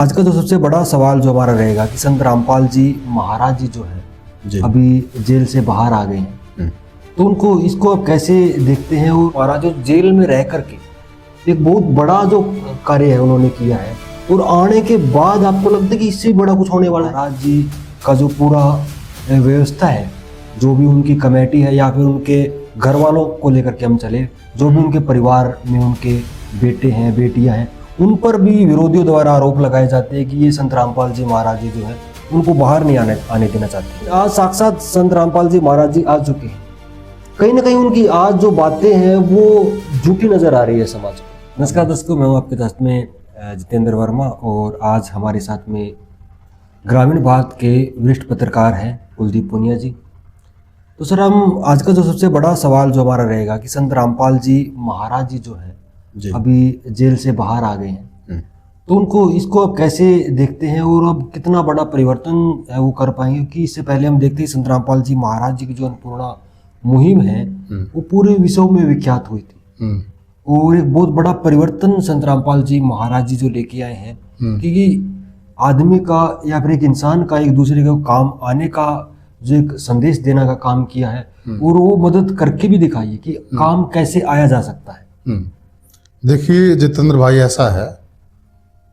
आज का जो सबसे बड़ा सवाल जो हमारा रहेगा कि संत रामपाल जी महाराज जी जो है अभी जेल से बाहर आ गए हैं, तो उनको इसको आप कैसे देखते हैं। और महाराज जो जेल में रह करके एक बहुत बड़ा जो कार्य है उन्होंने किया है, और आने के बाद आपको लगता है कि इससे बड़ा कुछ होने वाला है। महाराज जी का जो पूरा व्यवस्था है, जो भी उनकी कमेटी है या फिर उनके घर वालों को लेकर के हम चले, जो भी उनके परिवार में उनके बेटे हैं बेटियां हैं, उन पर भी विरोधियों द्वारा आरोप लगाए जाते हैं कि ये संत रामपाल जी महाराज जी जो है उनको बाहर नहीं आने देना चाहते। आज साक्षात संत रामपाल जी महाराज जी आ चुके हैं। कहीं ना कहीं उनकी आज जो बातें हैं वो झूठी नजर आ रही है समाज को। नमस्कार दोस्तों, मैं हूँ आपके दोस्त में जितेंद्र वर्मा, और आज हमारे साथ में ग्रामीण भारत के वरिष्ठ पत्रकार हैं कुलदीप पुनिया जी। तो सर, हम आज का जो सबसे बड़ा सवाल जो हमारा रहेगा कि संत रामपाल जी महाराज जी जो है अभी जेल से बाहर आ गए हैं, तो उनको इसको आप कैसे देखते हैं और अब कितना बड़ा परिवर्तन है वो कर पाएंगे। क्योंकि इससे पहले हम देखते हैं संत रामपाल जी महाराज जी की जो अन्नपूर्णा मुहिम है वो पूरे विश्व में विख्यात हुई थी, और एक बहुत बड़ा परिवर्तन संत रामपाल जी महाराज जी जो लेके आए हैं। क्योंकि आदमी का या फिर एक इंसान का एक दूसरे के काम आने का जो एक संदेश देने का काम किया है, और वो मदद करके भी दिखाइए कि काम कैसे आया जा सकता है। देखिए जितेंद्र भाई, ऐसा है,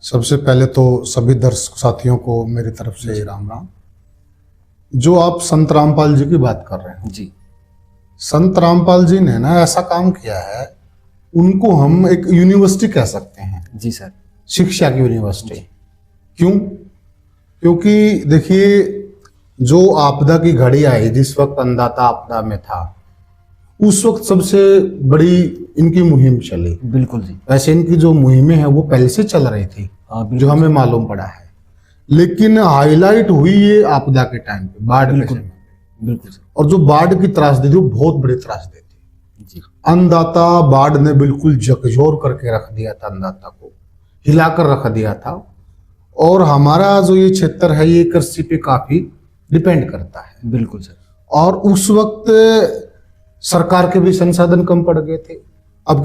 सबसे पहले तो सभी दर्शक साथियों को मेरी तरफ से राम राम। जो आप संत रामपाल जी की बात कर रहे हैं जी, संत रामपाल जी ने ना ऐसा काम किया है, उनको हम एक यूनिवर्सिटी कह सकते हैं। जी सर, शिक्षा की यूनिवर्सिटी। क्यों? क्योंकि देखिए, जो आपदा की घड़ी आई, जिस वक्त अन्नदाता आपदा में था, उस वक्त सबसे बड़ी इनकी मुहिम चली। बिल्कुल जी। वैसे इनकी जो मुहिमें हैं वो पहले से चल रही थी, जो हमें मालूम पड़ा है, लेकिन हाईलाइट हुई ये आपदा के टाइम पे, बाढ़ के समय। बिल्कुल। और जो बाढ़ की त्रासदी थी वो बहुत बड़ी त्रासदी थी। अन्नदाता बाढ़ ने बिल्कुल झकझोर करके रख दिया था, अन्नदाता को हिलाकर रख दिया था। और हमारा जो ये क्षेत्र है ये कृषि पे काफी डिपेंड करता है। बिल्कुल सर। और उस वक्त सरकार के भी संसाधन कम पड़ गए थे। अब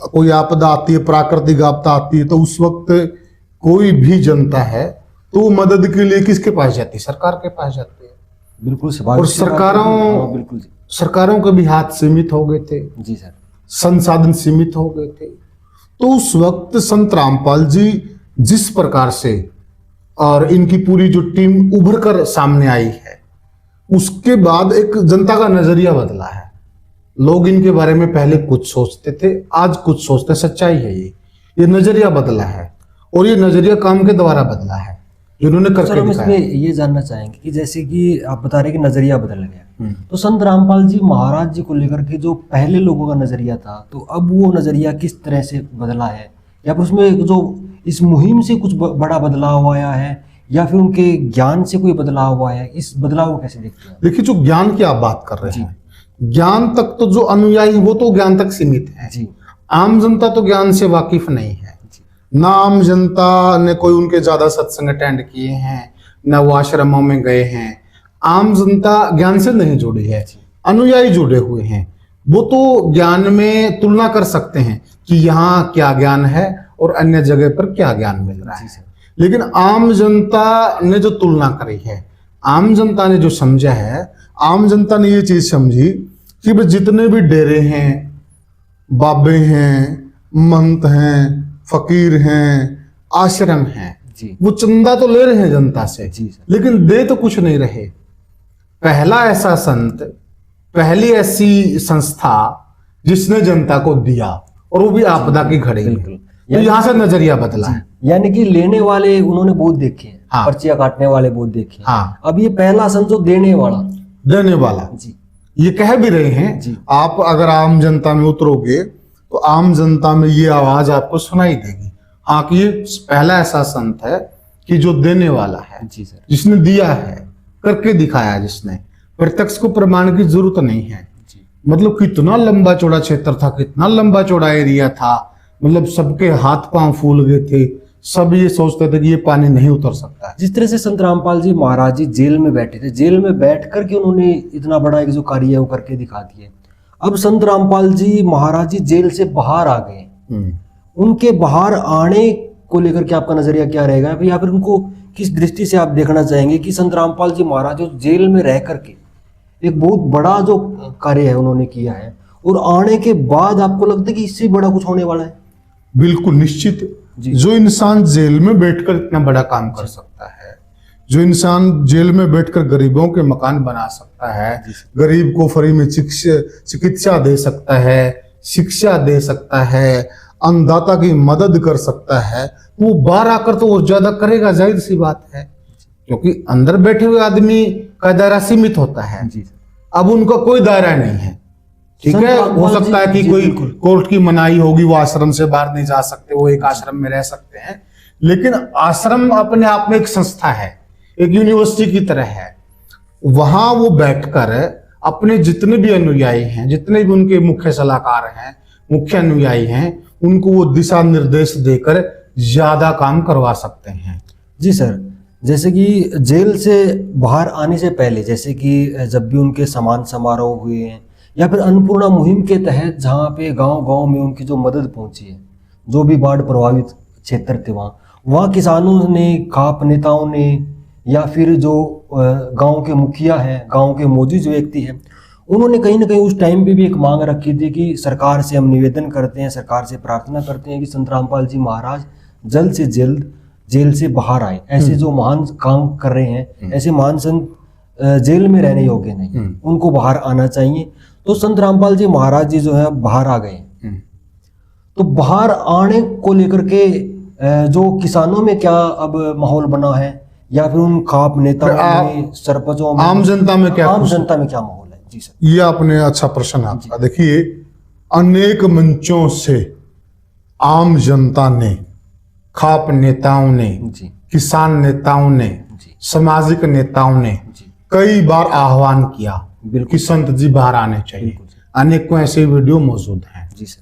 कोई आपदा आती है, प्राकृतिक आपदा आती है, तो उस वक्त कोई भी जनता है तो वो मदद के लिए किसके पास जाती है? सरकार के पास जाती है। बिल्कुल। और सरकारों के भी हाथ सीमित हो गए थे। जी सर। संसाधन सीमित हो गए थे। तो उस वक्त संत रामपाल जी जिस प्रकार से और इनकी पूरी जो टीम उभर कर सामने आई है, उसके बाद एक जनता का नजरिया बदला है। लोग इनके बारे में पहले कुछ सोचते थे, आज कुछ सोचते। सच्चाई है ये नजरिया बदला है, और ये नजरिया काम के द्वारा बदला है जिन्होंने करके हम इसमें ये जानना चाहेंगे कि जैसे कि आप बता रहे कि नजरिया बदल गया, तो संत रामपाल जी महाराज जी को लेकर के जो पहले लोगों का नजरिया था, तो अब वो नजरिया किस तरह से बदला है, या फिर उसमें जो इस मुहिम से कुछ बड़ा बदलाव आया है, या फिर उनके ज्ञान से कोई बदलाव हुआ है? इस बदलाव को कैसे देखते हैं? देखिए, जो ज्ञान की आप बात कर रहे हैं, ज्ञान तक तो जो अनुयायी वो तो ज्ञान तक सीमित है जी। आम जनता तो ज्ञान से वाकिफ नहीं है जी। ना आम जनता ने कोई उनके ज्यादा सत्संग अटेंड किए हैं, ना वो आश्रमों में गए हैं। आम जनता ज्ञान से नहीं जुड़ी है, अनुयायी जुड़े हुए हैं। वो तो ज्ञान में तुलना कर सकते हैं कि यहाँ क्या ज्ञान है और अन्य जगह पर क्या ज्ञान मिल रहा है। लेकिन आम जनता ने जो तुलना करी है, आम जनता ने जो समझा है, आम जनता ने ये चीज समझी कि भाई जितने भी डेरे हैं, बाबे हैं, महंत हैं, फकीर हैं, आश्रम हैं, वो चंदा तो ले रहे हैं जनता से, लेकिन दे तो कुछ नहीं रहे। पहला ऐसा संत, पहली ऐसी संस्था जिसने जनता को दिया, और वो भी आपदा की घड़ी में। तो यहाँ से नजरिया बदला है। यानी कि लेने वाले उन्होंने बहुत देखे हैं, पर्चियां काटने वाले बहुत देखे हैं। अब ये पहला संत जो देने वाला जी, ये कह भी रहे हैं जी। आप अगर आम जनता में उतरोगे तो आम जनता में ये आवाज आपको सुनाई देगी, हाँ, कि ये पहला ऐसा संत है कि जो देने वाला है जी सर, जिसने दिया है, करके दिखाया, जिसने प्रत्यक्ष को प्रमाण की जरूरत नहीं है जी। मतलब कितना लंबा चौड़ा क्षेत्र था, कितना लंबा चौड़ा एरिया था, मतलब सबके हाथ पांव फूल गए थे, सब ये सोचते थे कि ये पानी नहीं उतर सकता है। जिस तरह से संत रामपाल जी महाराज जी जेल में बैठे थे, जेल में बैठ करके उन्होंने इतना बड़ा एक जो कार्य है वो करके दिखा दिए। अब संत रामपाल जी महाराज जी जेल से बाहर आ गए, उनके बाहर आने को लेकर के आपका नजरिया क्या रहेगा, या फिर उनको किस दृष्टि से आप देखना चाहेंगे कि संत रामपाल जी महाराज जो जेल में रह करके एक बहुत बड़ा जो कार्य है उन्होंने किया है, और आने के बाद आपको लगता है कि इससे बड़ा कुछ होने वाला है? बिल्कुल निश्चित। जो इंसान जेल में बैठकर इतना बड़ा काम कर सकता है, जो इंसान जेल में बैठकर गरीबों के मकान बना सकता है, गरीब को फ्री में चिकित्सा दे सकता है, शिक्षा दे सकता है, अन्नदाता की मदद कर सकता है, वो बाहर आकर तो वो ज्यादा करेगा, जाहिर सी बात है, क्योंकि अंदर बैठे हुए आदमी का दायरा सीमित होता है। अब उनका कोई दायरा नहीं है, ठीक है। हो सकता है कि कोई कोर्ट की मनाही होगी, वो आश्रम से बाहर नहीं जा सकते, वो एक आश्रम में रह सकते हैं, लेकिन आश्रम अपने आप में एक संस्था है, एक यूनिवर्सिटी की तरह है। वहां वो बैठकर अपने जितने भी अनुयायी हैं, जितने भी उनके मुख्य सलाहकार हैं, मुख्य अनुयायी हैं, उनको वो दिशा निर्देश देकर ज्यादा काम करवा सकते हैं। जी सर, जैसे कि जेल से बाहर आने से पहले, जैसे कि जब भी उनके सम्मान समारोह हुए हैं, या फिर अन्नपूर्णा मुहिम के तहत जहाँ पे गांव-गांव में उनकी जो मदद पहुंची है, जो भी बाढ़ प्रभावित क्षेत्र थे वहाँ किसानों ने, खाप नेताओं ने, या फिर जो गांव के मुखिया हैं, गांव के मौजूद जो व्यक्ति हैं, उन्होंने कहीं ना कहीं उस टाइम पे भी एक मांग रखी थी कि सरकार से हम निवेदन करते हैं, सरकार से प्रार्थना करते हैं कि संत रामपाल जी महाराज जल्द से जल्द जेल से बाहर आए। ऐसे जो महान काम कर रहे हैं, ऐसे महान संत जेल में रहने योग्य नहीं, उनको बाहर आना चाहिए। तो संत रामपाल जी महाराज जी जो है बाहर आ गए। तो बाहर आने को लेकर के जो किसानों में क्या अब माहौल बना है, या फिर उन खाप नेताओं में, सरपंचों में, आम जनता में क्या माहौल है? जी सर, ये आपने अच्छा प्रश्न आपका। देखिए, अनेक मंचों से आम जनता ने, खाप नेताओं ने, किसान नेताओं ने, सामाजिक नेताओं ने कई बार आह्वान किया कि संत जी बाहर आने चाहिए। अनेकों ऐसे वीडियो मौजूद हैं। जी सर।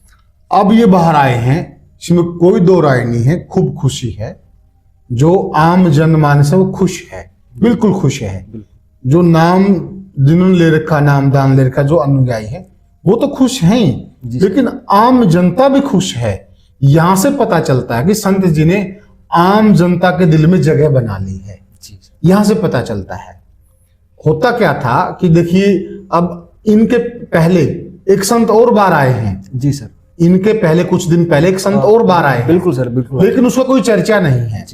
अब ये बाहर आए हैं, इसमें कोई दो राय नहीं है, खूब खुशी है। जो आम जनमानस है वो खुश है, बिल्कुल खुश है। जो नाम जिन्होंने ले रखा, नामदान ले रखा, जो अनुयायी है वो तो खुश हैं ही, लेकिन आम जनता भी खुश है। यहां से पता चलता है कि संत जी ने आम जनता के दिल में जगह बना ली है। यहां से पता चलता है। होता क्या था कि देखिए, अब इनके पहले एक संत और बाहर आए हैं। जी सर। इनके पहले कुछ दिन पहले एक संत और बाहर आए हैं। बिल्कुल सर, बिल्कुल। लेकिन उसका कोई चर्चा नहीं है।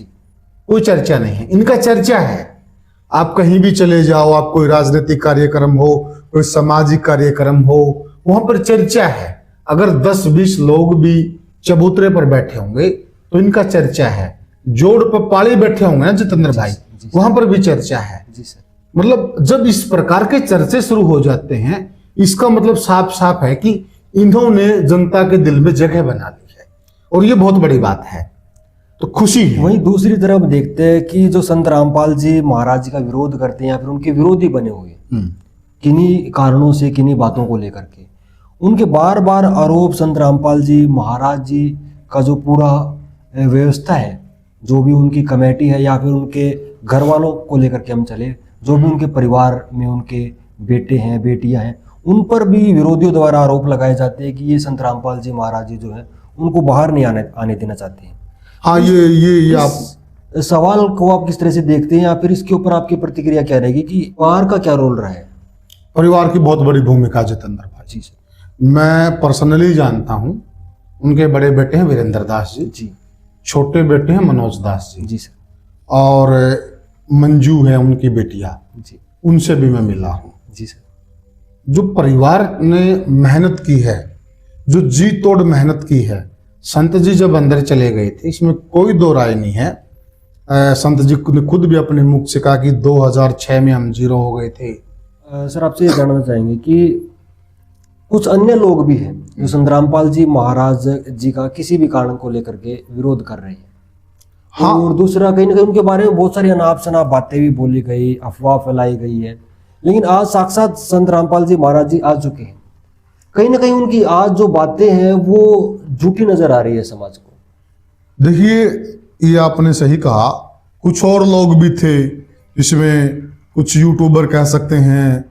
कोई चर्चा नहीं है। इनका चर्चा है। आप कहीं भी चले जाओ, आप कोई राजनीतिक कार्यक्रम हो, कोई सामाजिक कार्यक्रम हो, वहां पर चर्चा है। अगर 10-20 लोग भी चबूतरे पर बैठे होंगे तो इनका चर्चा है। जोड़ पर पाली बैठे होंगे ना जितेंद्र भाई, वहां पर भी चर्चा है। जी सर। मतलब जब इस प्रकार के चर्चे शुरू हो जाते हैं, इसका मतलब साफ साफ है कि इन्होंने जनता के दिल में जगह बना ली है, और ये बहुत बड़ी बात है। तो खुशी है। वहीं दूसरी तरफ देखते हैं कि जो संत रामपाल जी महाराज जी का विरोध करते हैं, या फिर उनके विरोधी बने हुए किन्हीं कारणों से, किन्हीं बातों को लेकर के, उनके बार बार आरोप संत रामपाल जी महाराज जी का जो पूरा व्यवस्था है, जो भी उनकी कमेटी है, या फिर उनके घर वालों को लेकर के हम चले, जो भी उनके परिवार में उनके बेटे हैं, बेटियां हैं, उन पर भी विरोधियों द्वारा आरोप लगाए जाते हैं कि ये संत रामपाल जी महाराज जी जो है उनको बाहर नहीं आने देना चाहते हैं। हाँ, ये आप सवाल को आप किस तरह से देखते हैं, या फिर इसके ऊपर आपकी प्रतिक्रिया क्या रहेगी कि परिवार का क्या रोल रहा है? परिवार की बहुत बड़ी भूमिका जितेंद्र भाई। जी सर। मैं पर्सनली जानता हूँ। उनके बड़े बेटे हैं वीरेंद्र दास जी, छोटे बेटे हैं मनोज दास जी सर, और मंजू है उनकी बेटियां जी, उनसे भी मैं मिला हूँ। जी सर। जो परिवार ने मेहनत की है, जो जी तोड़ मेहनत की है, संत जी जब अंदर चले गए थे, इसमें कोई दो राय नहीं है। संत जी ने खुद भी अपने मुख से कहा कि 2006 में हम जीरो हो गए थे। सर, आपसे ये जानना चाहेंगे कि कुछ अन्य लोग भी हैं जो संत रामपाल जी महाराज जी का किसी भी कारण को लेकर के विरोध कर रहे हैं। हाँ। और दूसरा, कहीं ना कहीं उनके बारे में बहुत सारी अनाप शनाप बातें भी बोली गई, अफवाह फैलाई गई है, लेकिन आज साक्षात संत रामपाल जी महाराज जी आ चुके हैं। कहीं ना कहीं उनकी आज जो बातें हैं वो झूठी नजर आ रही है समाज को। देखिए, ये आपने सही कहा। कुछ और लोग भी थे, इसमें कुछ यूट्यूबर कह सकते हैं,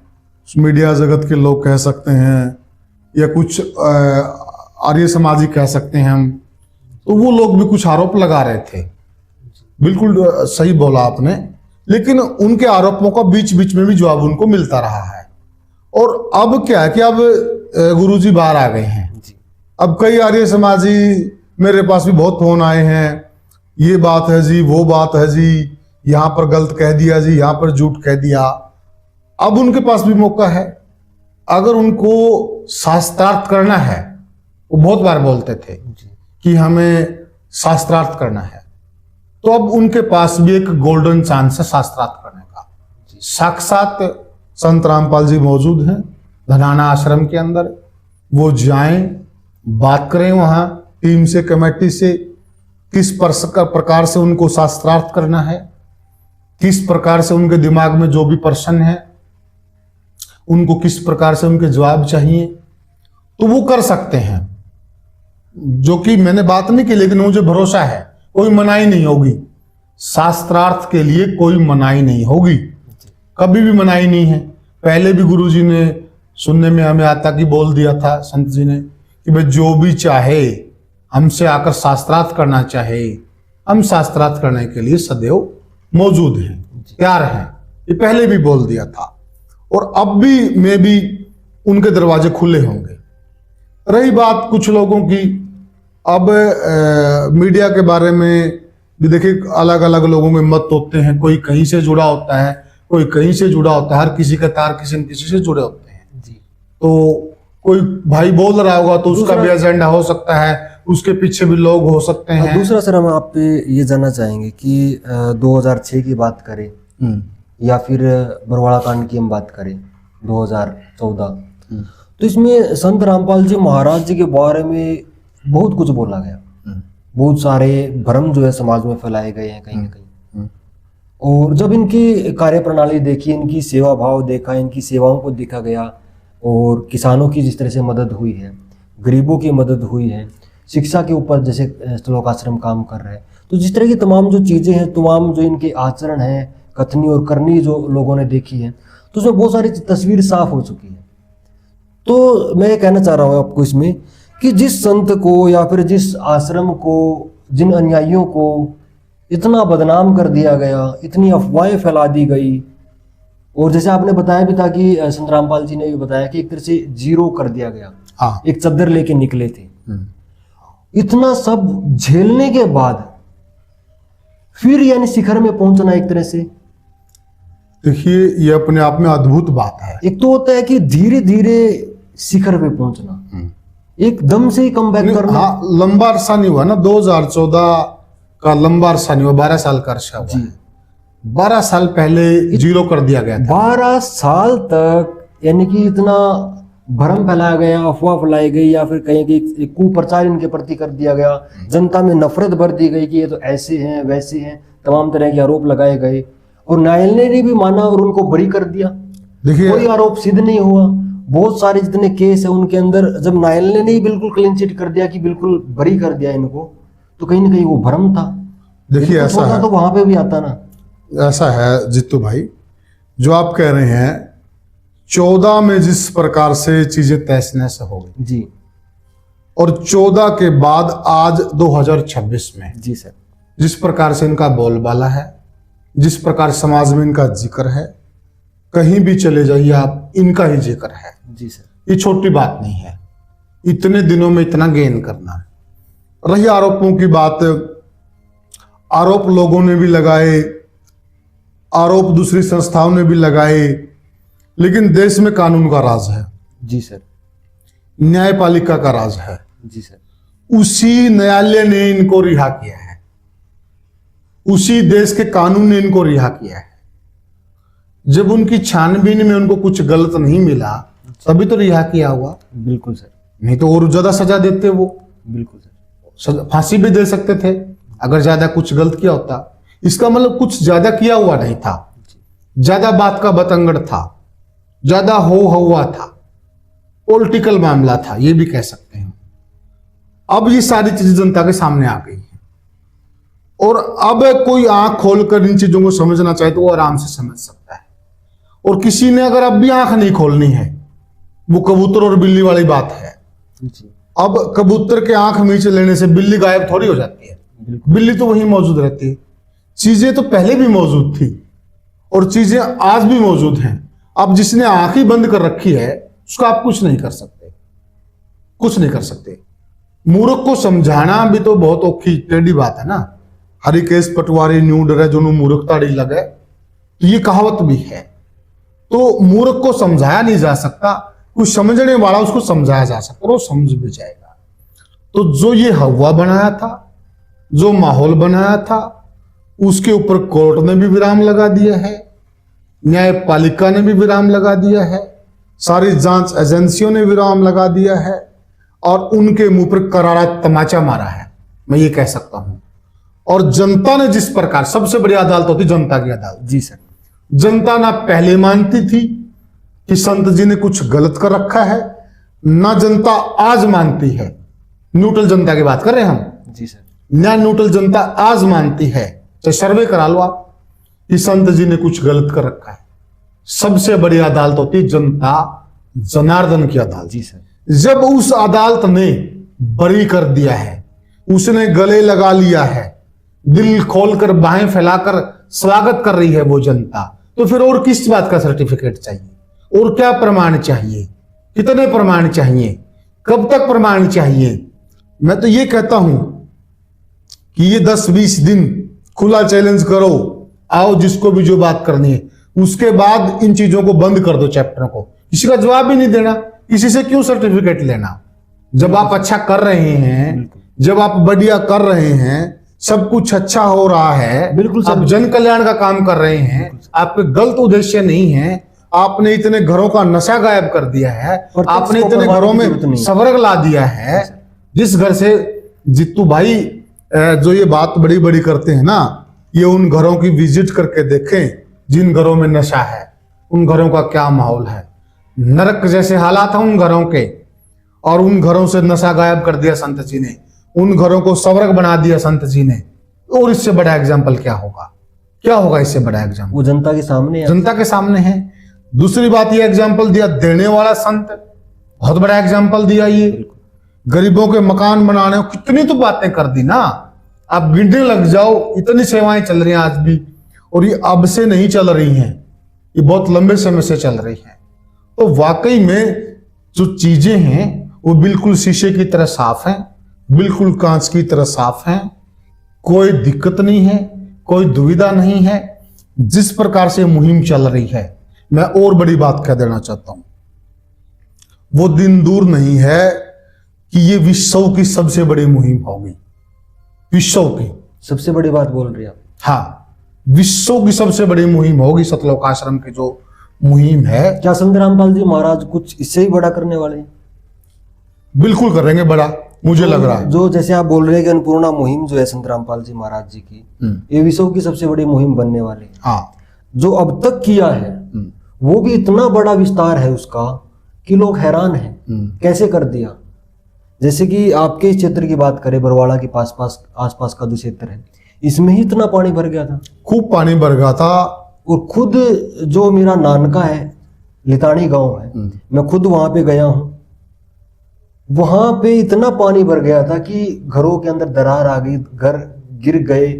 मीडिया जगत के लोग कह सकते हैं, या कुछ आर्य समाजी कह सकते हैं हम। तो वो लोग भी कुछ आरोप लगा रहे थे। बिल्कुल सही बोला आपने, लेकिन उनके आरोपों का बीच बीच में भी जवाब उनको मिलता रहा है। और अब क्या है कि अब गुरुजी बाहर आ गए हैं। अब कई आर्य समाजी, मेरे पास भी बहुत फोन आए हैं, ये बात है जी, वो बात है जी, यहां पर गलत कह दिया जी, यहां पर झूठ कह दिया। अब उनके पास भी मौका है, अगर उनको शास्त्रार्थ करना है, वो बहुत बार बोलते थे कि हमें शास्त्रार्थ करना है, तो अब उनके पास भी एक गोल्डन चांस है शास्त्रार्थ करने का। साक्षात संत रामपाल जी मौजूद हैं धनाना आश्रम के अंदर, वो जाएं, बात करें वहां टीम से, कमेटी से, किस प्रकार से उनको शास्त्रार्थ करना है, किस प्रकार से उनके दिमाग में जो भी प्रश्न है उनको किस प्रकार से उनके जवाब चाहिए, तो वो कर सकते हैं। जो कि मैंने बात नहीं की, लेकिन मुझे भरोसा है कोई मनाही नहीं होगी शास्त्रार्थ के लिए, कोई मनाही नहीं होगी, कभी भी मनाही नहीं है। पहले भी गुरुजी ने सुनने में हमें आता कि बोल दिया था संत जी ने कि भाई जो भी चाहे हमसे आकर शास्त्रार्थ करना चाहे, हम शास्त्रार्थ करने के लिए सदैव मौजूद हैं, तैयार हैं, ये पहले भी बोल दिया था। और अब भी मैं भी उनके दरवाजे खुले होंगे। रही बात कुछ लोगों की, अब मीडिया के बारे में भी देखिए, अलग अलग लोगों के मत होते हैं, कोई कहीं से जुड़ा होता है, कोई कहीं से जुड़ा होता है, हर किसी का तार किसी न किसी से जुड़े होते हैं जी। तो कोई भाई बोल रहा होगा तो उसका भी एजेंडा हो सकता है, उसके पीछे भी लोग हो सकते हैं। दूसरा सर, हम आप पे ये जानना चाहेंगे कि 2006 की बात करें या फिर बरवाड़ा कांड की हम बात करें 2014, तो इसमें संत रामपाल जी महाराज जी के बारे में बहुत कुछ बोला गया, बहुत सारे भ्रम जो है समाज में फैलाए गए हैं कहीं ना कहीं। और जब इनकी कार्य प्रणाली देखी, इनकी सेवा भाव देखा, इनकी सेवाओं को देखा गया, और किसानों की जिस तरह से मदद हुई है, गरीबों की मदद हुई है, शिक्षा के ऊपर जैसे श्लोक आश्रम काम कर रहे हैं, तो जिस तरह की तमाम जो चीज़ें हैं, तमाम जो इनके आचरण हैं, कथनी और करनी जो लोगों ने देखी है, तो उसमें बहुत सारी तस्वीर साफ हो चुकी है। तो मैं ये कहना चाह रहा हूँ आपको इसमें कि जिस संत को या फिर जिस आश्रम को, जिन अनुयायियों को इतना बदनाम कर दिया गया, इतनी अफवाहें फैला दी गई, और जैसे आपने बताया भी था कि संत रामपाल जी ने भी बताया कि एक तरह से जीरो कर दिया गया, हाँ। एक चद्दर लेके निकले थे, इतना सब झेलने के बाद फिर यानी शिखर में पहुंचना, एक तरह से देखिए ये अपने आप में अद्भुत बात है। एक तो होता है कि धीरे धीरे शिखर पे पहुंचना, एकदम से ही कम बैक करना। हाँ, लंबा अरसा नहीं हुआ ना, 2014 का लंबा अरसा नहीं हुआ, 12 साल का अरसा हुआ। 12 साल पहले जीरो कर दिया गया था। 12 साल तक यानी कि इतना भ्रम फैलाया गया, अफवाह फैलाई गई, या फिर कहीं की कुप्रचार इनके प्रति कर दिया गया, जनता में नफरत भर दी गई कि ये तो ऐसे हैं वैसे हैं, तमाम तरह के आरोप लगाए गए, और न्यायालय ने भी माना और उनको बरी कर दिया। देखिए कोई आरोप सिद्ध नहीं हुआ, बहुत सारे जितने केस है उनके अंदर जब न्यायालय ने ही बिल्कुल क्लीन चिट कर दिया कि बिल्कुल बरी कर दिया इनको, तो कहीं ना कहीं वो भ्रम था। देखिए ऐसा है, तो वहां पे भी आता ना, ऐसा है जित्तू भाई, जो आप कह रहे हैं 14 में जिस प्रकार से चीजें तहस नहस हो गई जी, और 14 के बाद आज 2026 में जी सर, जिस प्रकार से इनका बोलबाला है, जिस प्रकार समाज में इनका जिक्र है, कहीं भी चले जाइए आप, इनका ही जिक्र है जी सर। ये छोटी बात नहीं है, इतने दिनों में इतना गेन करना। रही आरोपों की बात, आरोप लोगों ने भी लगाए, आरोप दूसरी संस्थाओं ने भी लगाए, लेकिन देश में कानून का राज है जी सर, न्यायपालिका का राज है जी सर। उसी न्यायालय ने इनको रिहा किया है, उसी देश के कानून ने इनको रिहा किया है। जब उनकी छानबीन में उनको कुछ गलत नहीं मिला तभी तो रिहा किया हुआ। बिल्कुल सर, नहीं तो और ज्यादा सजा देते वो, बिल्कुल सर, फांसी भी दे सकते थे अगर ज्यादा कुछ गलत किया होता। इसका मतलब कुछ ज्यादा किया हुआ नहीं था, ज्यादा बात का बतंगड़ था, ज्यादा हो हुआ था, पॉलिटिकल मामला था, ये भी कह सकते हैं। अब ये सारी चीजें जनता के सामने आ गई है, और अब कोई आंख खोलकर इन चीजों को समझना चाहे तो वो आराम से समझ सकता है। और किसी ने अगर अब भी आंख नहीं खोलनी है, वो कबूतर और बिल्ली वाली बात है। अब कबूतर के आंख नीचे लेने से बिल्ली गायब थोड़ी हो जाती है, बिल्ली तो वहीं मौजूद रहती है। चीजें तो पहले भी मौजूद थी और चीजें आज भी मौजूद हैं। अब जिसने आंख ही बंद कर रखी है उसका आप कुछ नहीं कर सकते, कुछ नहीं कर सकते। मूर्ख को समझाना भी तो बहुत औखी टेढ़ी बात है ना। हरिकेश पटवारी न्यू डरे जो मूर्ख ताड़ी लगे, तो ये कहावत भी है। तो मूर्ख को समझाया नहीं जा सकता, कुछ समझने वाला उसको समझाया जा सकता और वो समझ भी जाएगा। तो जो ये हवा बनाया था, जो माहौल बनाया था, उसके ऊपर कोर्ट ने भी विराम लगा दिया है, न्यायपालिका ने भी विराम लगा दिया है, सारी जांच एजेंसियों ने विराम लगा दिया है और उनके मुंह पर करारा तमाचा मारा है, मैं ये कह सकता हूं। और जनता ने जिस प्रकार, सबसे बड़ी अदालत होती जनता की अदालत। जी सर। जनता ना पहले मानती थी कि संत जी ने कुछ गलत कर रखा है, ना जनता आज मानती है। न्यूट्रल जनता की बात कर रहे हैं हम। जी सर। ना न्यूट्रल जनता आज मानती है, चाहे सर्वे करा लो आप, कि संत जी ने कुछ गलत कर रखा है। सबसे बड़ी अदालत होती जनता जनार्दन की अदालत। जी सर। जब उस अदालत ने बरी कर दिया है, उसने गले लगा लिया है, दिल खोलकर बाहें फैलाकर स्वागत कर रही है वो जनता, तो फिर और किस बात का सर्टिफिकेट चाहिए? और क्या प्रमाण चाहिए? कितने प्रमाण चाहिए? कब तक प्रमाण चाहिए? मैं तो ये कहता हूं कि ये 10-20 दिन खुला चैलेंज करो, आओ जिसको भी जो बात करनी है, उसके बाद इन चीजों को बंद कर दो, चैप्टर को। किसी का जवाब भी नहीं देना, किसी से क्यों सर्टिफिकेट लेना? जब आप अच्छा कर रहे हैं, जब आप बढ़िया कर रहे हैं, सब कुछ अच्छा हो रहा है, बिल्कुल आप जन कल्याण का काम कर रहे हैं, आपके गलत उद्देश्य नहीं है, आपने इतने घरों का नशा गायब कर दिया है, आपने इतने घरों में स्वर्ग ला दिया है। जिस घर से जित्तू भाई जो ये बात बड़ी बड़ी करते हैं ना, ये उन घरों की विजिट करके देखें जिन घरों में नशा है, उन घरों का क्या माहौल है। नरक जैसे हालात हैं उन घरों के, और उन घरों से नशा गायब कर दिया संत जी ने, उन घरों को स्वर्ग बना दिया संत जी ने। और इससे बड़ा एग्जाम्पल क्या होगा? क्या होगा इससे बड़ा एग्जाम्पल? वो जनता के सामने है। जनता के सामने है। दूसरी बात, ये एग्जाम्पल दिया देने वाला संत, बहुत बड़ा एग्जाम्पल दिया। ये गरीबों के मकान बनाने, कितनी तो बातें कर दी ना, आप गिनने लग जाओ, इतनी सेवाएं चल रही हैं आज भी, और ये अब से नहीं चल रही हैं, ये बहुत लंबे समय से चल रही हैं। तो वाकई में जो चीजें हैं वो बिल्कुल शीशे की तरह साफ हैं, बिल्कुल कांच की तरह साफ हैं, कोई दिक्कत नहीं है, कोई दुविधा नहीं है। जिस प्रकार से मुहिम चल रही है, मैं और बड़ी बात कह देना चाहता हूं, वो दिन दूर नहीं है कि ये विश्व की सबसे बड़ी मुहिम होगी। विश्व की सबसे बड़ी बात बोल रही हैं आप? हाँ, विश्व की सबसे बड़ी मुहिम होगी सतलोक आश्रम की जो मुहिम है। क्या संत रामपाल जी महाराज कुछ इससे ही बड़ा करने वाले हैं? बिल्कुल करेंगे बड़ा, मुझे लग रहा है। जो जैसे आप बोल रहे हैं कि अन्नपूर्णा मुहिम जो है संत रामपाल जी महाराज जी की, ये विश्व की सबसे बड़ी मुहिम बनने वाली है। हाँ, जो अब तक किया है वो भी इतना बड़ा विस्तार है उसका कि लोग हैरान हैं कैसे कर दिया। जैसे कि आपके क्षेत्र की बात करें, बरवाड़ा के आसपास का जो क्षेत्र है, इसमें ही इतना पानी भर गया था, खूब पानी भर गया था। और खुद जो मेरा नानका है, लितानी गांव है, मैं खुद वहां पे गया हूं, वहां पे इतना पानी भर गया था कि घरों के अंदर दरार आ गई, घर गिर गए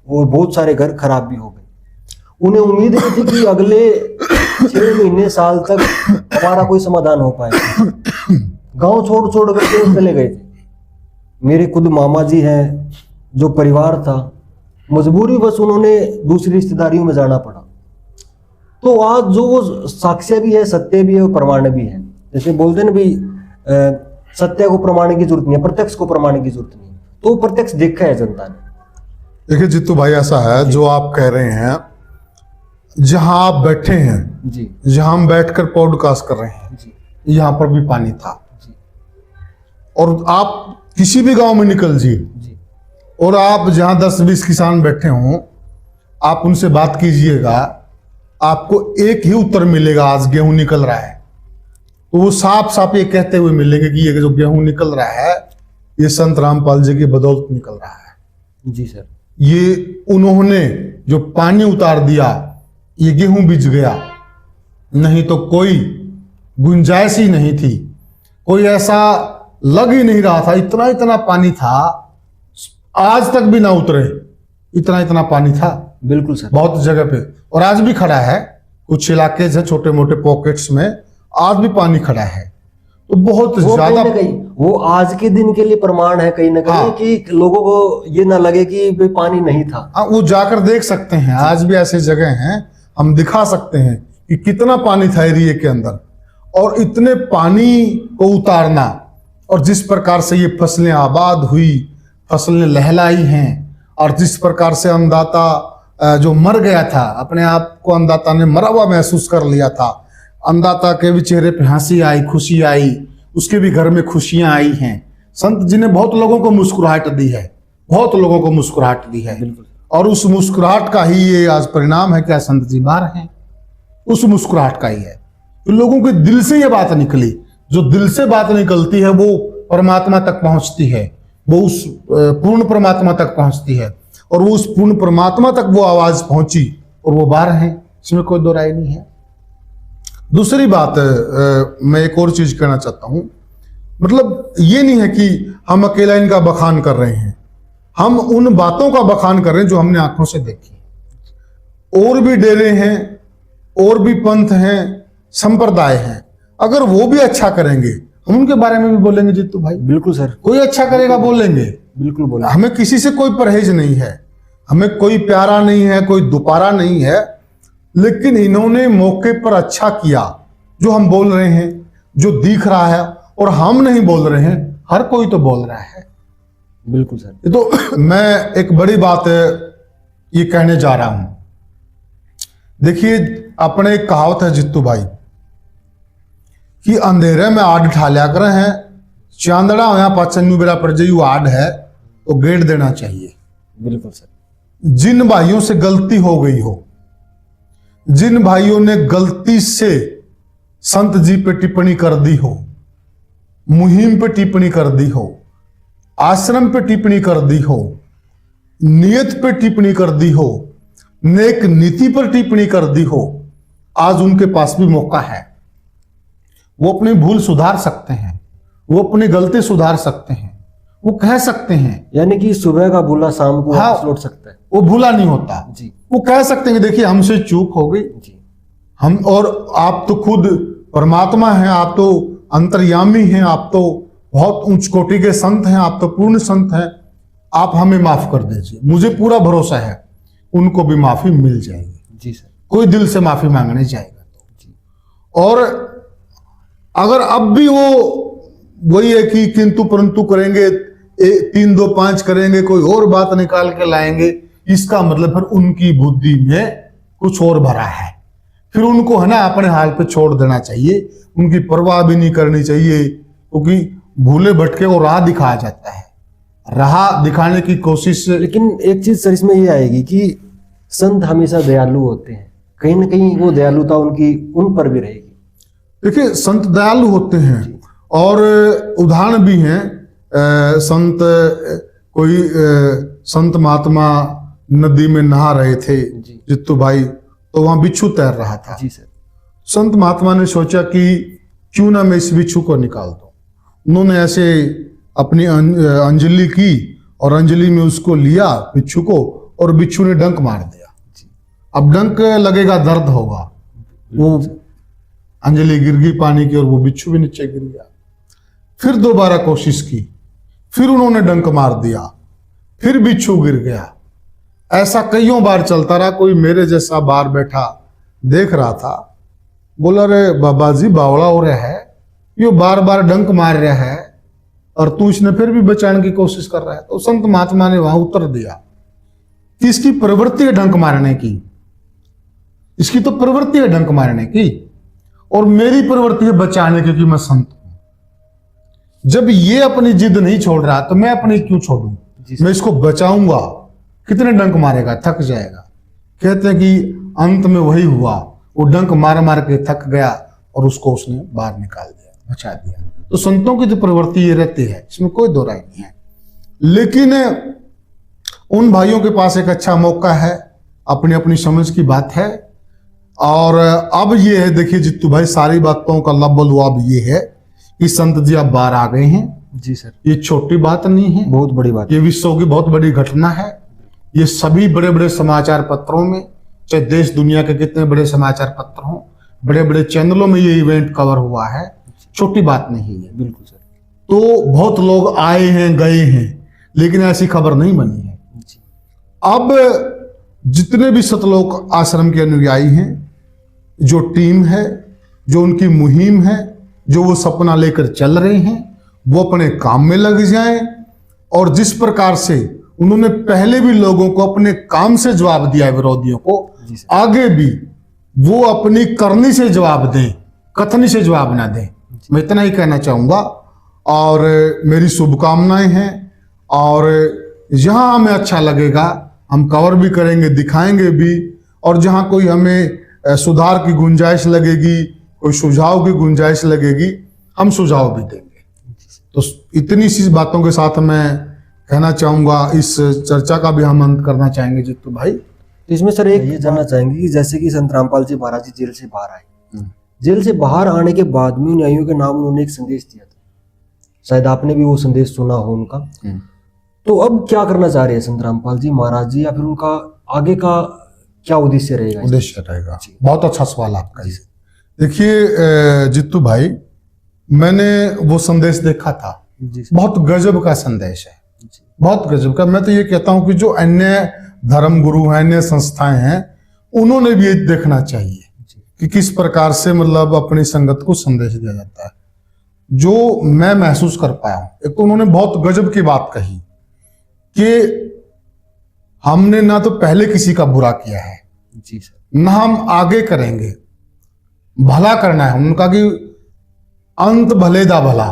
और बहुत सारे घर खराब भी हो गए। उन्हें उम्मीद नहीं थी कि अगले 6 महीने साल तक हमारा कोई समाधान हो पाएगा। गांव छोड़ छोड़ करके चले गए थे। मेरे खुद मामा जी हैं, जो परिवार था, मजबूरी बस उन्होंने दूसरी रिश्तेदारियों में जाना पड़ा। तो आज जो वो साक्ष्य भी है, सत्य भी है और प्रमाण भी है। जैसे बोलते हैं ना भाई, सत्य को प्रमाण की जरूरत नहीं है, प्रत्यक्ष को प्रमाण की जरूरत नहीं है। तो प्रत्यक्ष देखा है जनता ने। देखिए जित्तू भाई, ऐसा है जो आप कह रहे हैं, जहां आप बैठे हैं जी, जहां हम बैठकर पॉडकास्ट कर रहे हैं जी, यहां पर भी पानी था जी, और आप किसी भी गांव में निकल जी, जी, और आप जहां 10-20 किसान बैठे हों, आप उनसे बात कीजिएगा, आपको एक ही उत्तर मिलेगा, आज गेहूं निकल रहा है। तो वो साफ साफ ये कहते हुए मिलेंगे कि ये जो गेहूं निकल रहा है, ये संत रामपाल जी की बदौलत निकल रहा है। जी सर। ये उन्होंने जो पानी उतार दिया, ये गेहूं बिज गया, नहीं तो कोई गुंजाइश ही नहीं थी। कोई ऐसा लग ही नहीं रहा था, इतना इतना पानी था, आज तक भी ना उतरे, इतना इतना पानी था। बिल्कुल सर। बहुत जगह पे, और आज भी खड़ा है, कुछ इलाके है छोटे मोटे पॉकेट्स में आज भी पानी खड़ा है। तो बहुत ज्यादा वो आज के दिन के लिए प्रमाण है कहीं ना कहीं। हाँ। कि लोगों को ये ना लगे कि भाई पानी नहीं था। हाँ, वो जाकर देख सकते हैं, आज भी ऐसे जगह हैं, हम दिखा सकते हैं कि कितना पानी था एरिया के अंदर। और इतने पानी को उतारना, और जिस प्रकार से ये फसलें आबाद हुई, फसलें लहलाई हैं, और जिस प्रकार से अन्नदाता जो मर गया था, अपने आप को अन्नदाता ने मरा हुआ महसूस कर लिया था। अन्नदाता के भी चेहरे पे हंसी आई, खुशी आई, उसके भी घर में खुशियां आई हैं। संत जी ने बहुत लोगों को मुस्कुराहट दी है, बहुत लोगों को मुस्कुराहट दी है। और उस मुस्कुराहट का ही ये आज परिणाम है क्या संत जी बाहर हैं, उस मुस्कुराहट का ही है। तो लोगों के दिल से ये बात निकली, जो दिल से बात निकलती है वो परमात्मा तक पहुंचती है, वो उस पूर्ण परमात्मा तक पहुंचती है। और वो उस पूर्ण परमात्मा तक वो आवाज पहुंची और वो बाहर हैं, इसमें कोई दो राय नहीं है। दूसरी बात मैं एक और चीज कहना चाहता हूं, मतलब ये नहीं है कि हम अकेला इनका बखान कर रहे हैं, हम उन बातों का बखान कर रहे हैं जो हमने आंखों से देखी। और भी डेरे हैं, और भी पंथ हैं, संप्रदाय हैं, अगर वो भी अच्छा करेंगे हम उनके बारे में भी बोलेंगे जीतू भाई। बिल्कुल सर। कोई अच्छा करेगा बोलेंगे, बिल्कुल बोला। हमें किसी से कोई परहेज नहीं है, हमें कोई प्यारा नहीं है, कोई दुपारा नहीं है, लेकिन इन्होंने मौके पर अच्छा किया। जो हम बोल रहे हैं, जो दिख रहा है, और हम नहीं बोल रहे हैं, हर कोई तो बोल रहा है। बिल्कुल सर। तो मैं एक बड़ी बात ये कहने जा रहा हूं। देखिए, अपने एक कहावत है जित्तू भाई कि अंधेरे में आड़ ठा लिया कर हैं, चांदड़ा होया पाचन्यू बेरा पर जयू आड़ है तो गेट देना चाहिए। बिल्कुल सर। जिन भाइयों से गलती हो गई हो, जिन भाइयों ने गलती से संत जी पे टिप्पणी कर दी हो, मुहिम पे टिप्पणी कर दी हो, आश्रम पे टिप्पणी कर दी हो, नियत पे टिप्पणी कर दी हो, नेक नीति पर टिप्पणी कर दी हो, आज उनके पास भी मौका है। वो अपनी भूल सुधार सकते हैं, वो अपनी गलती सुधार सकते हैं, वो कह सकते हैं। यानी कि सुबह का भूला शाम को हाँ, वापस लौट सकता है। वो भूला नहीं होता जी। वो कह सकते हैं कि देखिए हमसे चूक हो गई जी। हम, और आप तो खुद परमात्मा हैं, आप तो अंतर्यामी हैं, आप तो बहुत उच्च कोटि के संत हैं, आप तो पूर्ण संत हैं, आप हमें माफ कर दीजिए। मुझे पूरा भरोसा है उनको भी माफी मिल जाएगी। जी सर। कोई दिल से माफी मांगने जाएगा तो जी। और अगर अब भी वो वही है कि किंतु परंतु करेंगे, 3 2 5 करेंगे, कोई और बात निकाल के लाएंगे, इसका मतलब फिर उनकी बुद्धि में कुछ और भरा है। फिर उनको है ना अपने हाल पे छोड़ देना चाहिए, उनकी परवाह भी नहीं करनी चाहिए, क्योंकि भूले भटके को राह दिखाया जाता है, राह दिखाने की कोशिश। लेकिन एक चीज सर इसमें ये आएगी कि संत हमेशा दयालु होते हैं, कहीं ना कहीं वो दयालुता उनकी उन पर भी रहेगी। देखिए, संत दयालु होते हैं और उदाहरण भी हैं। संत कोई संत महात्मा नदी में नहा रहे थे जित्तू भाई, तो वहां बिच्छू तैर रहा था। जी सर। संत महात्मा ने सोचा कि क्यों ना मैं इस बिच्छू को निकाल दूं। उन्होंने ऐसे अपनी अंजलि की और अंजलि में उसको लिया बिच्छू को, और बिच्छू ने डंक मार दिया। अब डंक लगेगा, दर्द होगा, वो अंजलि गिर गई पानी की और वो बिच्छू भी नीचे गिर गया। फिर दोबारा कोशिश की, फिर उन्होंने डंक मार दिया, फिर बिच्छू गिर गया। ऐसा कईयों बार चलता रहा। कोई मेरे जैसा बाहर बैठा देख रहा था, बोला रे बाबा जी बावड़ा हो रहा है, ये बार बार डंक मार रहा है और तू इसने फिर भी बचाने की कोशिश कर रहा है। तो संत महात्मा ने वहां उत्तर दिया कि इसकी प्रवृत्ति है डंक मारने की, इसकी तो प्रवृत्ति है डंक मारने की, और मेरी प्रवृत्ति है बचाने की, क्योंकि मैं संत हूं। जब ये अपनी जिद नहीं छोड़ रहा तो मैं अपनी क्यों छोड़ूं? मैं इसको बचाऊंगा। कितने डंक मारेगा, थक जाएगा। कहते हैं कि अंत में वही हुआ, वो डंक मार मार के थक गया और उसको उसने बाहर निकाल दिया, बचा दिया। तो संतों की तो प्रवृत्ति ये रहती है, इसमें कोई दो राय नहीं है। लेकिन उन भाइयों के पास एक अच्छा मौका है, अपनी अपनी समझ की बात है। और अब ये है, देखिए जित्तू भाई, सारी बातों का लब्बल हुआ अब ये है कि संत जी अब बाहर आ गए हैं, जी सर, ये छोटी बात नहीं है, बहुत बड़ी बात ये विश्व की बहुत बड़ी घटना है। ये सभी बड़े बड़े समाचार पत्रों में, चाहे देश दुनिया के कितने बड़े समाचार पत्र हों, बड़े बड़े चैनलों में ये इवेंट कवर हुआ है, छोटी बात नहीं है। बिल्कुल सर। तो बहुत लोग आए हैं गए हैं, लेकिन ऐसी खबर नहीं बनी है। जी। अब जितने भी सतलोक आश्रम के अनुयायी हैं, जो टीम है, जो उनकी मुहिम है, जो वो सपना लेकर चल रहे हैं, वो अपने काम में लग जाएं। और जिस प्रकार से उन्होंने पहले भी लोगों को अपने काम से जवाब दिया है विरोधियों को, आगे भी वो अपनी करनी से जवाब दें, कथनी से जवाब ना दें। मैं इतना ही कहना चाहूंगा और मेरी शुभकामनाएं हैं। और जहां हमें अच्छा लगेगा हम कवर भी करेंगे, दिखाएंगे भी। और जहां कोई हमें सुधार की गुंजाइश लगेगी, कोई सुझाव की गुंजाइश लगेगी, हम सुझाव भी देंगे। तो इतनी सी बातों के साथ मैं कहना चाहूंगा, इस चर्चा का भी हम अंत करना चाहेंगे जित्तू भाई। तो इसमें सर एक ये जानना चाहेंगे कि जैसे कि संत रामपाल जी महाराज जी जेल से बाहर आए, जेल से बाहर आने के बाद में अनुयायियों के नाम उन्होंने एक संदेश दिया था, शायद आपने भी वो संदेश सुना हो उनका। तो अब क्या करना चाह रहे हैं संत रामपाल जी महाराज जी, या फिर उनका आगे का क्या उद्देश्य रहेगा? उद्देश्य रहेगा, बहुत अच्छा सवाल आपका। देखिए जित्तू भाई, मैंने वो संदेश देखा था, बहुत गजब का संदेश है, बहुत गजब का। मैं तो ये कहता हूं कि जो अन्य धर्म गुरु हैं, अन्य संस्थाएं हैं, उन्होंने भी ये देखना चाहिए कि किस प्रकार से मतलब अपनी संगत को संदेश दिया जाता है। जो मैं महसूस कर पाया हूं, एक तो उन्होंने बहुत गजब की बात कही कि हमने ना तो पहले किसी का बुरा किया है, जी सर, ना हम आगे करेंगे, भला करना है। उनका कि अंत भले दा भला,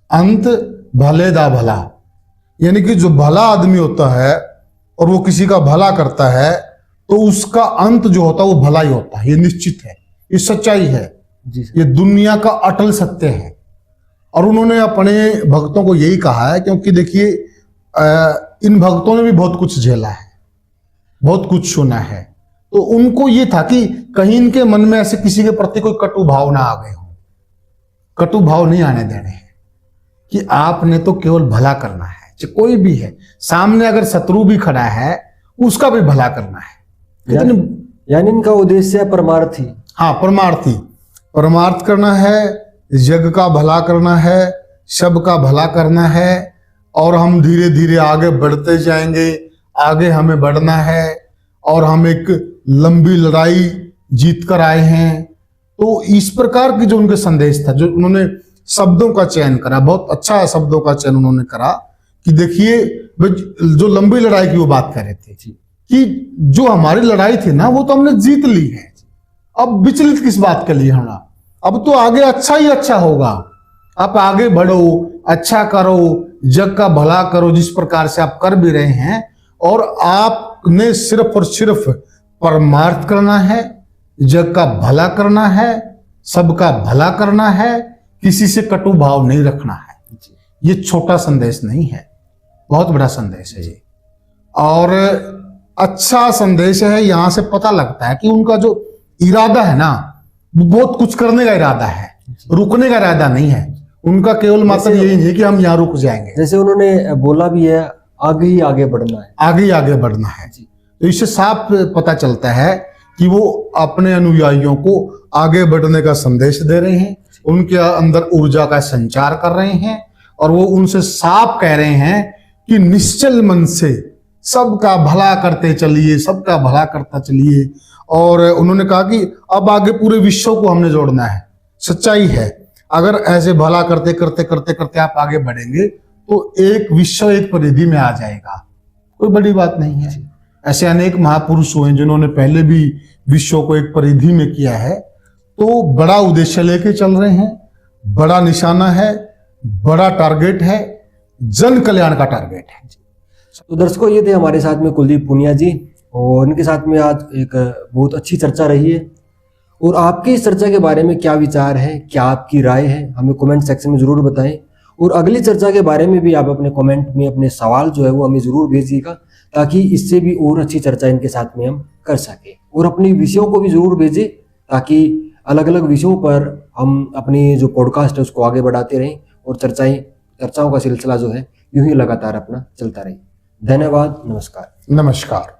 अंत भले दा भला, यानी कि जो भला आदमी होता है और वो किसी का भला करता है तो उसका अंत जो होता है वो भला ही होता है, ये निश्चित है, ये सच्चाई है, ये दुनिया का अटल सत्य है। और उन्होंने अपने भक्तों को यही कहा है, क्योंकि देखिए इन भक्तों ने भी बहुत कुछ झेला है, बहुत कुछ सुना है। तो उनको ये था कि कहीं इनके मन में ऐसे किसी के प्रति कोई कटु भाव ना आ गए हो, कटु भाव नहीं आने देने हैं, कि आपने तो केवल भला करना है। कोई भी है सामने, अगर शत्रु भी खड़ा है उसका भी भला करना है। यानी इनका उद्देश्य है परमार्थी। हाँ, परमार्थी, परमार्थ करना है, जग का भला करना है, सबका भला करना है। और हम धीरे धीरे आगे बढ़ते जाएंगे, आगे हमें बढ़ना है। और हम एक लंबी लड़ाई जीत कर आए हैं। तो इस प्रकार की जो उनके संदेश था, जो उन्होंने शब्दों का चयन करा, बहुत अच्छा शब्दों का चयन उन्होंने करा कि देखिए, जो लंबी लड़ाई की वो बात कर रहे थे कि जो हमारी लड़ाई थी ना, वो तो हमने जीत ली है। अब विचलित किस बात के लिए होना, अब तो आगे अच्छा ही अच्छा होगा। आप आगे बढ़ो, अच्छा करो, जग का भला करो, जिस प्रकार से आप कर भी रहे हैं। और आपने सिर्फ और सिर्फ परमार्थ करना है, जग का भला करना है, सबका भला करना है, किसी से कटु भाव नहीं रखना है। ये छोटा संदेश नहीं है, बहुत बड़ा संदेश है ये, और अच्छा संदेश है। यहां से पता लगता है कि उनका जो इरादा है ना, वो बहुत कुछ करने का इरादा है, रुकने का इरादा नहीं है उनका। केवल मात्र यही नहीं कि हम यहाँ रुक जाएंगे, जैसे उन्होंने बोला भी है, आगे ही आगे बढ़ना है, आगे ही आगे बढ़ना है। तो इससे साफ पता चलता है कि वो अपने अनुयायियों को आगे बढ़ने का संदेश दे रहे हैं, उनके अंदर ऊर्जा का संचार कर रहे हैं। और वो उनसे साफ कह रहे हैं कि निश्चल मन से सबका भला करते चलिए, सबका भला करता चलिए। और उन्होंने कहा कि अब आगे पूरे विश्व को हमने जोड़ना है। सच्चाई है, अगर ऐसे भला करते करते करते करते आप आगे बढ़ेंगे तो एक विश्व एक परिधि में आ जाएगा, कोई बड़ी बात नहीं है। ऐसे अनेक महापुरुष हुए जिन्होंने पहले भी विश्व को एक परिधि में किया है। तो बड़ा उद्देश्य लेके चल रहे हैं, बड़ा निशाना है, बड़ा टारगेट है, जन कल्याण का टारगेट है। तो दर्शकों, ये थे हमारे साथ में कुलदीप पुनिया जी, और उनके साथ में आज एक बहुत अच्छी चर्चा रही है। और आपके इस चर्चा के बारे में क्या विचार है, क्या आपकी राय है, हमें कमेंट सेक्शन में जरूर बताएं। और अगली चर्चा के बारे में भी आप अपने कमेंट में अपने सवाल जो है वो हमें जरूर भेजिएगा, ताकि इससे भी और अच्छी चर्चा इनके साथ में हम कर सके। और अपनी विषयों को भी जरूर भेजें, ताकि अलग अलग विषयों पर हम अपनी जो पॉडकास्ट है उसको आगे बढ़ाते रहें और चर्चाएं चर्चाओं का सिलसिला जो है यूं ही लगातार अपना चलता रहे। धन्यवाद, नमस्कार। नमस्कार।